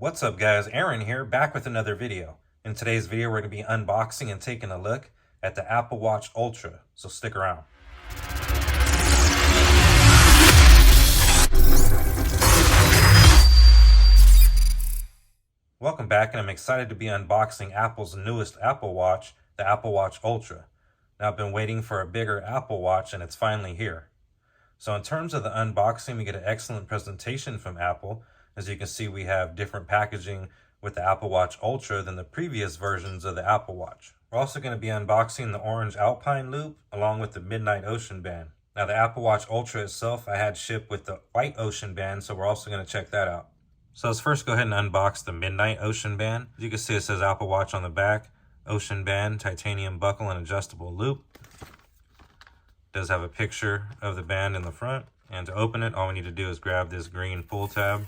What's up guys, Aaron here, back with another video. In today's video we're going to be unboxing and taking a look at the Apple Watch Ultra, so stick around. Welcome back, and I'm excited to be unboxing Apple's newest Apple Watch, the Apple Watch Ultra. Now I've been waiting for a bigger Apple Watch and it's finally here. So in terms of the unboxing, we get an excellent presentation from Apple. As you can see, we have different packaging with the Apple Watch Ultra than the previous versions of the Apple Watch. We're also going to be unboxing the orange Alpine loop along with the midnight ocean band. Now the Apple Watch Ultra itself I had shipped with the white ocean band, so we're also going to check that out. So let's first go ahead and unbox the midnight ocean band. As you can see, it says Apple Watch on the back, ocean band, titanium buckle, and adjustable loop. It does have a picture of the band in the front, and to open it all we need to do is grab this green pull tab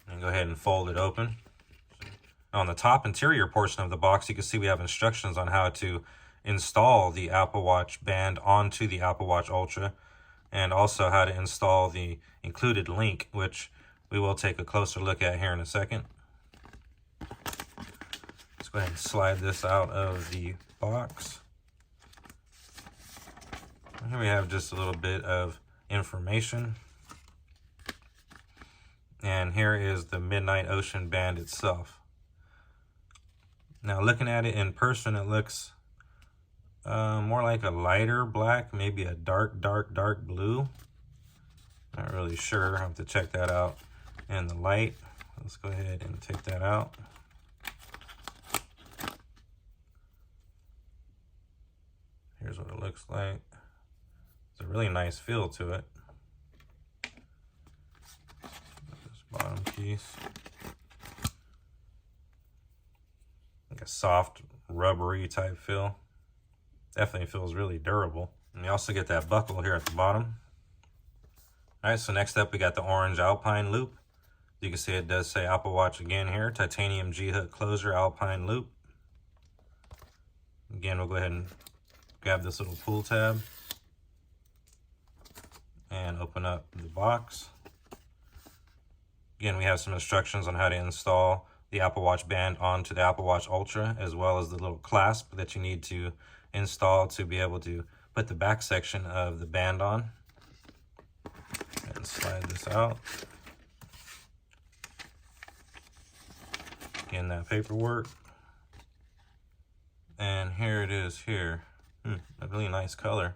and go ahead and fold it open. On the top interior portion of the box, you can see we have instructions on how to install the Apple Watch band onto the Apple Watch Ultra, and also how to install the included link, which we will take a closer look at here in a second. Let's go ahead and slide this out of the box. Here we have just a little bit of information. And here is the midnight ocean band itself. Now looking at it in person, it looks more like a lighter black, maybe a dark blue. Not really sure, I have to check that out in the light. Let's go ahead and take that out. Here's what it looks like. It's a really nice feel to it. Bottom piece, like a soft rubbery type feel. Definitely feels really durable. And you also get that buckle here at the bottom. All right, so next up we got the orange Alpine loop. You can see it does say Apple Watch again here, titanium G-hook closure Alpine loop. Again, we'll go ahead and grab this little pull tab and open up the box. Again, we have some instructions on how to install the Apple Watch band onto the Apple Watch Ultra, as well as the little clasp that you need to install to be able to put the back section of the band on. And slide this out. Again, that paperwork. And here it is here. A really nice color.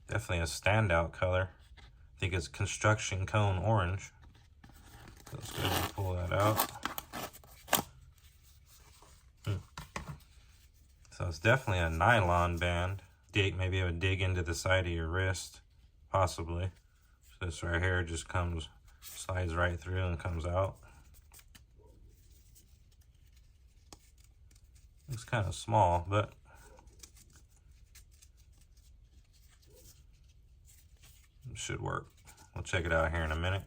Definitely a standout color. I think it's construction cone orange. Let's go ahead and pull that out. So it's definitely a nylon band. Maybe it would dig into the side of your wrist, possibly. So this right here just slides right through and comes out. It's kind of small, but it should work. We'll check it out here in a minute.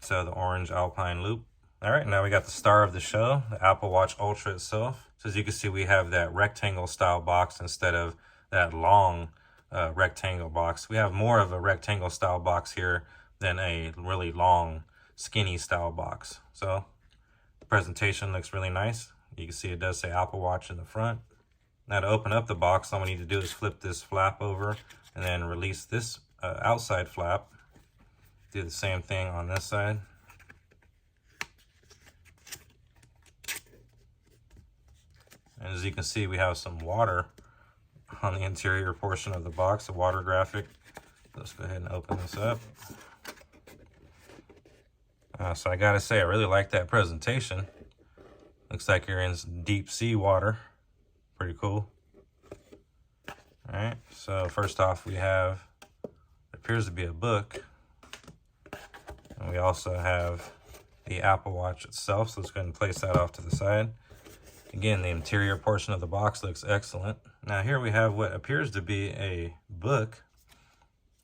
So the orange Alpine loop. All right, now we got the star of the show, the Apple Watch Ultra itself. So as you can see, we have that rectangle style box instead of that long rectangle box. We have more of a rectangle style box here than a really long skinny style box. So the presentation looks really nice. You can see it does say Apple Watch in the front. Now to open up the box, all we need to do is flip this flap over and then release this outside flap. Do the same thing on this side. And as you can see, we have some water on the interior portion of the box, a water graphic. Let's go ahead and open this up. So I gotta say, I really like that presentation. Looks like you're in deep sea water. Pretty cool. All right, so first off we have, it appears to be a book. And we also have the Apple Watch itself, so let's go ahead and place that off to the side. Again, the interior portion of the box looks excellent. Now here we have what appears to be a book.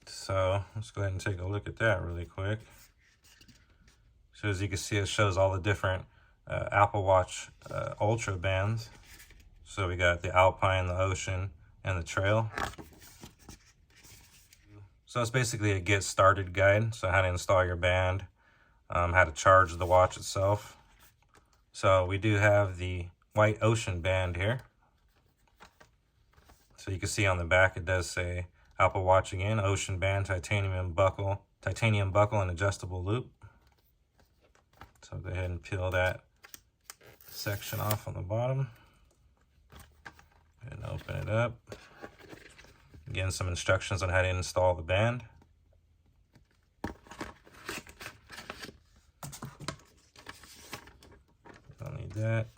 So let's go ahead and take a look at that really quick. So as you can see, it shows all the different Apple Watch Ultra bands. So we got the Alpine, the Ocean, and the Trail. So it's basically a get started guide. So how to install your band, how to charge the watch itself. So we do have the white ocean band here. So you can see on the back it does say Apple Watch again, ocean band, titanium buckle and adjustable loop. So go ahead and peel that section off on the bottom and open it up. Again, some instructions on how to install the band. Don't need that.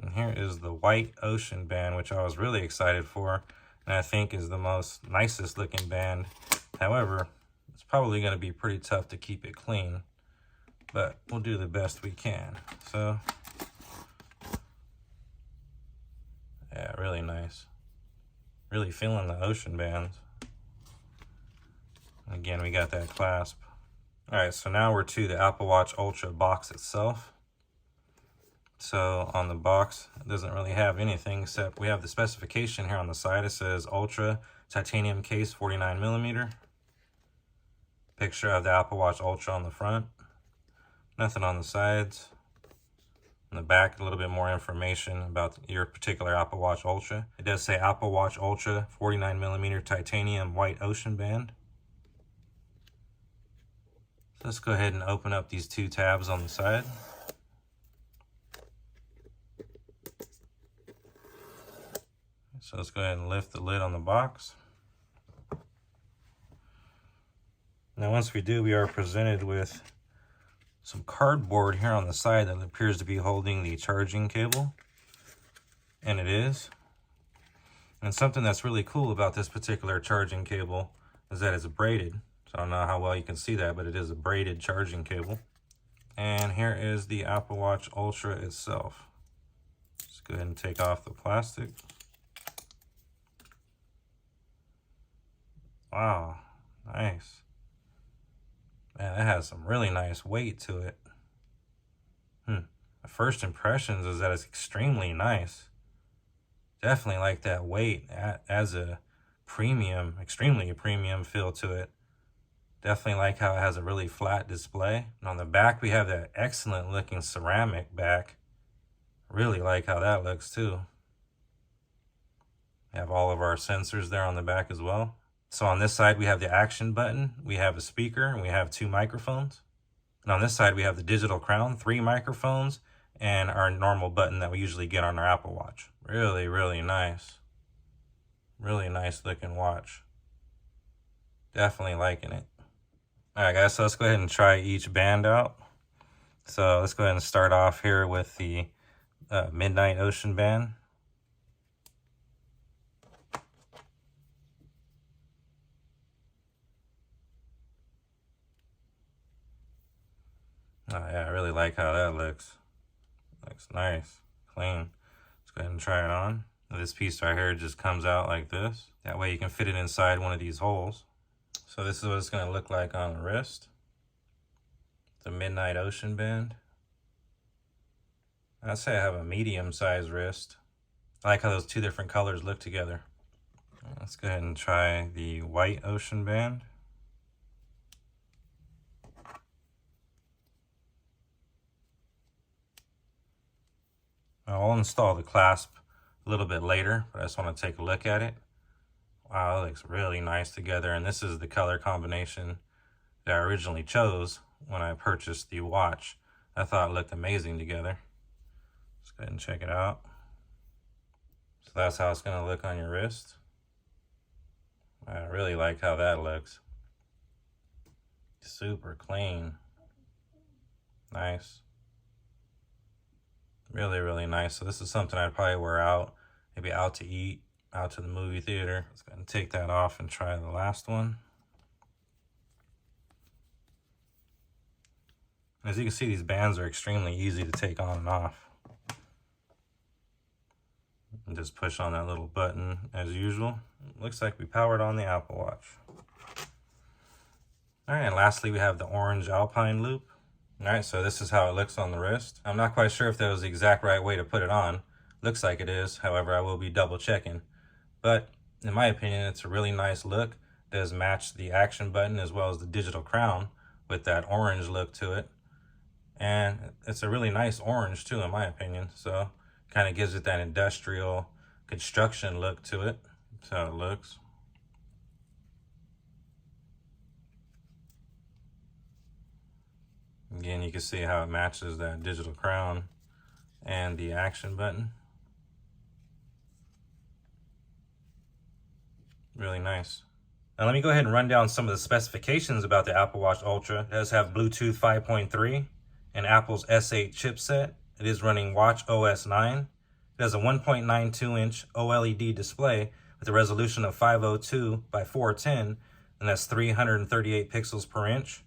And here is the white ocean band, which I was really excited for, and I think is the most nicest looking band. However, it's probably going to be pretty tough to keep it clean, but we'll do the best we can. So, yeah, really nice. Really feeling the ocean bands. Again, we got that clasp. All right, so now we're to the Apple Watch Ultra box itself. So on the box, it doesn't really have anything except we have the specification here on the side. It says Ultra titanium case, 49mm. Picture of the Apple Watch Ultra on the front. Nothing on the sides. On the back, a little bit more information about your particular Apple Watch Ultra. It does say Apple Watch Ultra 49mm titanium white ocean band. So let's go ahead and open up these two tabs on the side. So let's go ahead and lift the lid on the box. Now once we do, we are presented with some cardboard here on the side that appears to be holding the charging cable. And it is. And something that's really cool about this particular charging cable is that it's braided. So I don't know how well you can see that, but it is a braided charging cable. And here is the Apple Watch Ultra itself. Let's go ahead and take off the plastic. Wow, nice. Man, that has some really nice weight to it. The first impressions is that it's extremely nice. Definitely like that weight as a premium, extremely a premium feel to it. Definitely like how it has a really flat display. And on the back, we have that excellent looking ceramic back. Really like how that looks too. We have all of our sensors there on the back as well. So on this side, we have the action button, we have a speaker, and we have 2 microphones. And on this side, we have the digital crown, 3 microphones, and our normal button that we usually get on our Apple Watch. Really, really nice. Really nice looking watch. Definitely liking it. All right, guys, so let's go ahead and try each band out. So let's go ahead and start off here with the Midnight Ocean band. Oh yeah, I really like how that looks. Looks nice, clean. Let's go ahead and try it on. This piece right here just comes out like this. That way you can fit it inside one of these holes. So this is what it's gonna look like on the wrist. The Midnight Ocean band. I'd say I have a medium-sized wrist. I like how those 2 different colors look together. Let's go ahead and try the White Ocean band. I'll install the clasp a little bit later, but I just want to take a look at it. Wow, it looks really nice together, and this is the color combination that I originally chose when I purchased the watch. I thought it looked amazing together. Let's go ahead and check it out. So that's how it's going to look on your wrist. I really like how that looks. Super clean. Nice. Really, really nice. So this is something I'd probably wear out, maybe out to eat, out to the movie theater. Let's go ahead and take that off and try the last one. As you can see, these bands are extremely easy to take on and off. And just push on that little button as usual. Looks like we powered on the Apple Watch. All right, and lastly, we have the orange Alpine loop. All right, so this is how it looks on the wrist. I'm not quite sure if that was the exact right way to put it on. Looks like it is, however, I will be double checking. But in my opinion, it's a really nice look. It does match the action button as well as the digital crown with that orange look to it. And it's a really nice orange too, in my opinion. So kind of gives it that industrial construction look to it. That's how it looks. Again, you can see how it matches that digital crown and the action button. Really nice. Now let me go ahead and run down some of the specifications about the Apple Watch Ultra. It does have Bluetooth 5.3 and Apple's S8 chipset. It is running Watch OS 9. It has a 1.92-inch OLED display with a resolution of 502 by 410, and that's 338 pixels per inch.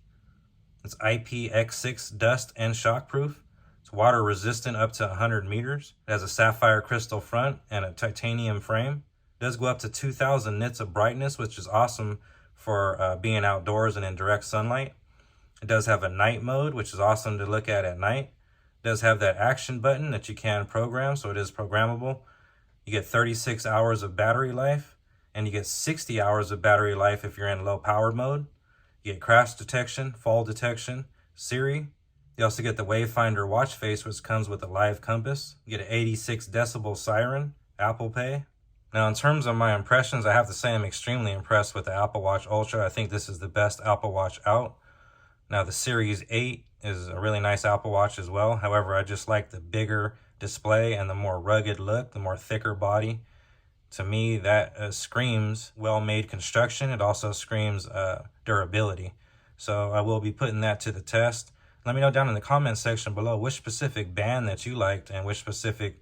It's IPX6 dust and shockproof. It's water resistant up to 100 meters. It has a sapphire crystal front and a titanium frame. It does go up to 2,000 nits of brightness, which is awesome for being outdoors and in direct sunlight. It does have a night mode, which is awesome to look at night. It does have that action button that you can program, so it is programmable. You get 36 hours of battery life, and you get 60 hours of battery life if you're in low power mode. You get crash detection, fall detection, Siri. You also get the Wayfinder watch face, which comes with a live compass. You get an 86 decibel siren, Apple Pay. Now, in terms of my impressions, I have to say I'm extremely impressed with the Apple Watch Ultra. I think this is the best Apple Watch out. Now, the Series 8 is a really nice Apple Watch as well. However, I just like the bigger display and the more rugged look, the more thicker body. To me, that screams well-made construction. It also screams durability. So I will be putting that to the test. Let me know down in the comment section below which specific band that you liked and which specific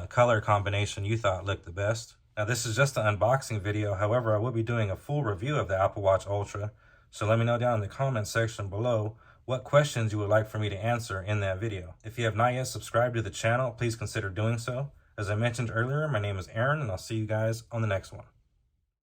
color combination you thought looked the best. Now, this is just an unboxing video. However, I will be doing a full review of the Apple Watch Ultra. So let me know down in the comment section below what questions you would like for me to answer in that video. If you have not yet subscribed to the channel, please consider doing so. As I mentioned earlier, my name is Aaron, and I'll see you guys on the next one.